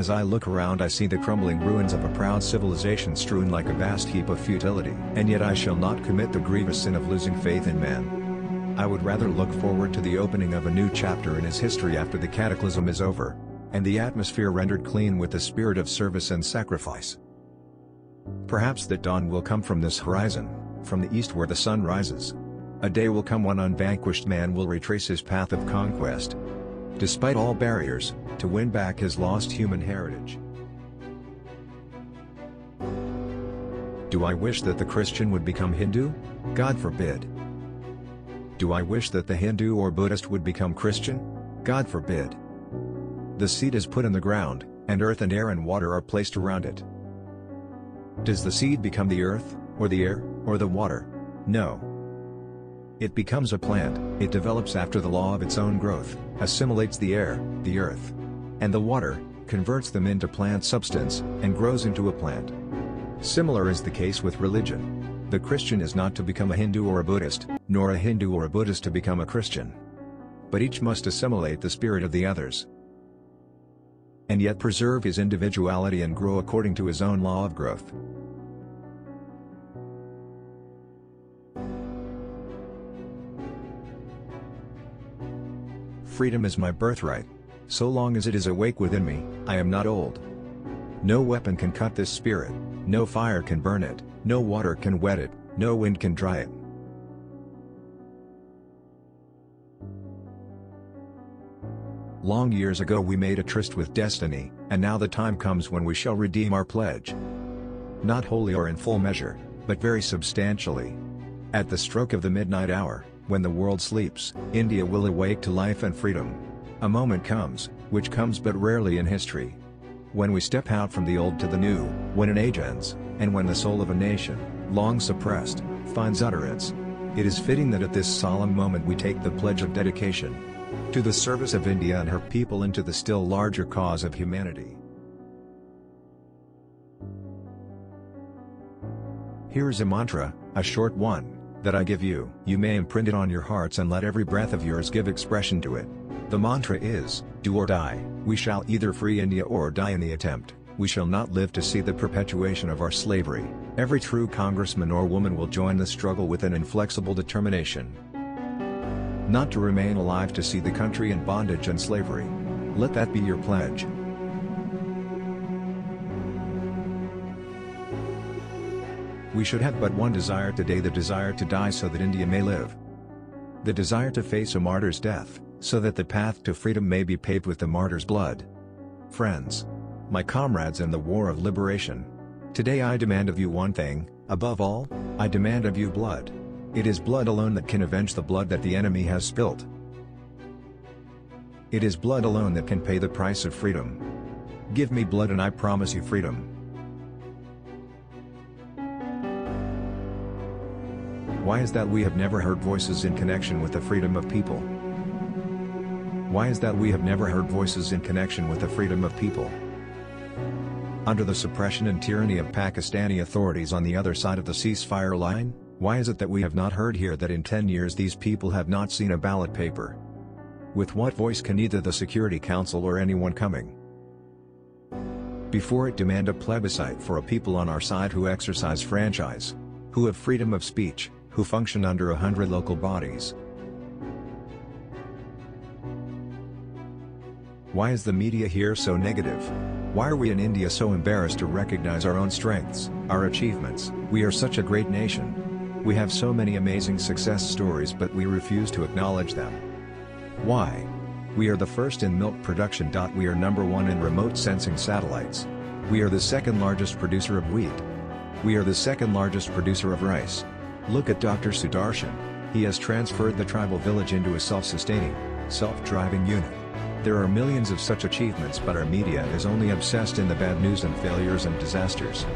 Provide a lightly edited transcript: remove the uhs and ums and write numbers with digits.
As I look around I see the crumbling ruins of a proud civilization strewn like a vast heap of futility. And yet I shall not commit the grievous sin of losing faith in man. I would rather look forward to the opening of a new chapter in his history after the cataclysm is over, and the atmosphere rendered clean with the spirit of service and sacrifice. Perhaps that dawn will come from this horizon, from the east where the sun rises. A day will come when unvanquished man will retrace his path of conquest, despite all barriers, to win back his lost human heritage. Do I wish that the Christian would become Hindu? God forbid. Do I wish that the Hindu or Buddhist would become Christian? God forbid. The seed is put in the ground, and earth and air and water are placed around it. Does the seed become the earth, or the air, or the water? No. It becomes a plant, it develops after the law of its own growth, assimilates the air, the earth, and the water, converts them into plant substance, and grows into a plant. Similar is the case with religion. The Christian is not to become a Hindu or a Buddhist, nor a Hindu or a Buddhist to become a Christian. But each must assimilate the spirit of the others, and yet preserve his individuality and grow according to his own law of growth. Freedom is my birthright. So long as it is awake within me, I am not old. No weapon can cut this spirit, no fire can burn it, no water can wet it, no wind can dry it. Long years ago we made a tryst with destiny, and now the time comes when we shall redeem our pledge. Not wholly or in full measure, but very substantially. At the stroke of the midnight hour, when the world sleeps, India will awake to life and freedom. A moment comes, which comes but rarely in history, when we step out from the old to the new, when an age ends, and when the soul of a nation, long suppressed, finds utterance. It is fitting that at this solemn moment we take the pledge of dedication to the service of India and her people and to the still larger cause of humanity. Here is a mantra, a short one, that I give you. You may imprint it on your hearts and let every breath of yours give expression to it. The mantra is, do or die. We shall either free India or die in the attempt. We shall not live to see the perpetuation of our slavery. Every true congressman or woman will join the struggle with an inflexible determination not to remain alive to see the country in bondage and slavery. Let that be your pledge. We should have but one desire today, the desire to die so that India may live. The desire to face a martyr's death, so that the path to freedom may be paved with the martyr's blood. Friends, my comrades in the war of liberation, today I demand of you one thing, above all, I demand of you blood. It is blood alone that can avenge the blood that the enemy has spilt. It is blood alone that can pay the price of freedom. Give me blood and I promise you freedom. Why is that we have never heard voices in connection with the freedom of people? Why is that we have never heard voices in connection with the freedom of people? Under the suppression and tyranny of Pakistani authorities on the other side of the ceasefire line, why is it that we have not heard here that in 10 years these people have not seen a ballot paper? With what voice can either the Security Council or anyone coming before it demand a plebiscite for a people on our side who exercise franchise, who have freedom of speech, who function under 100 local bodies? Why is the media here so negative? Why are we in India so embarrassed to recognize our own strengths, our achievements? We are such a great nation. We have so many amazing success stories, but we refuse to acknowledge them. Why? We are the first in milk production. We are number one in remote sensing satellites. We are the second largest producer of wheat. We are the second largest producer of rice. Look at Dr. Sudarshan. He has transferred the tribal village into a self-sustaining, self-driving unit. There are millions of such achievements, but our media is only obsessed in the bad news and failures and disasters.